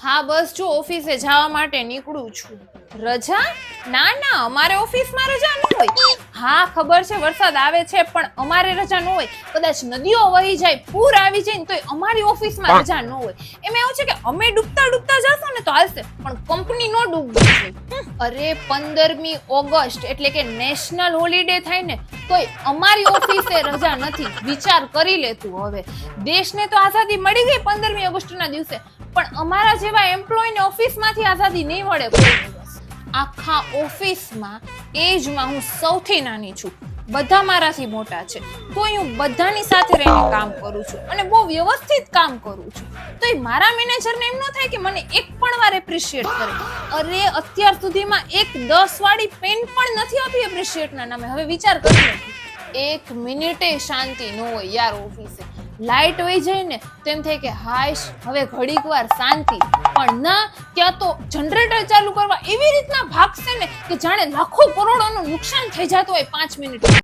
હા બસ જો ઓફિસે જવા માટે નીકળું છું. રજા? ના ના, અમારે ઓફિસમાં રજા ન હોય. હા ખબર છે વરસાદ આવે છે પણ અમારે રજા ન હોય. કદાચ નદીઓ વહી જાય, પૂર આવી જાય ને તોય અમારી ઓફિસમાં રજા ન હોય. એમાં એવું છે કે અમે ડૂબતા ડૂબતા જશું ને તો હાલશે, પણ કંપની નો ડૂબવી જોઈએ. અરે 15મી ઓગસ્ટ એટલે કે નેશનલ હોલિડે થાય ને તોય અમારી ઓફિસે રજા નથી. વિચાર કરી લે તું હવે. દેશને તો આઝાદી મળી ગઈ 15મી ઓગસ્ટના દિવસે, પણ અમારા જેવા એમ્પ્લોયને ઓફિસમાંથી આઝાદી નહીં મળે કોઈ દિવસ. આખા ઓફિસમાં એજમાં હું સૌથી નાની છું. બધા મારાથી મોટા છે, તોય હું બધાની સાથે રહીને કામ કરું છું અને બહુ વ્યવસ્થિત કામ કરું છું. તોય મારા મેનેજરને એમ ન થાય કે મને એક પણ વાર એપ્રિશિએટ કરે. અરે અત્યાર સુધીમાં એક 10 વાળી પેન પણ નથી આપી એપ્રિશિએટના નામે. હવે વિચાર કરી લે, એક મિનિટે શાંતિ ન હોય યાર ઓફિસે. લાઈટ વહી જાય ને તેમ થાય કે હાશ હવે ઘડીક વાર શાંતિ, પણ ના, ત્યાં તો જનરેટર ચાલુ કરવા એવી રીતના ભાગશે ને કે જાણે લાખો કરોડોનું નુકસાન થઈ જતું હોય 5 મિનિટ.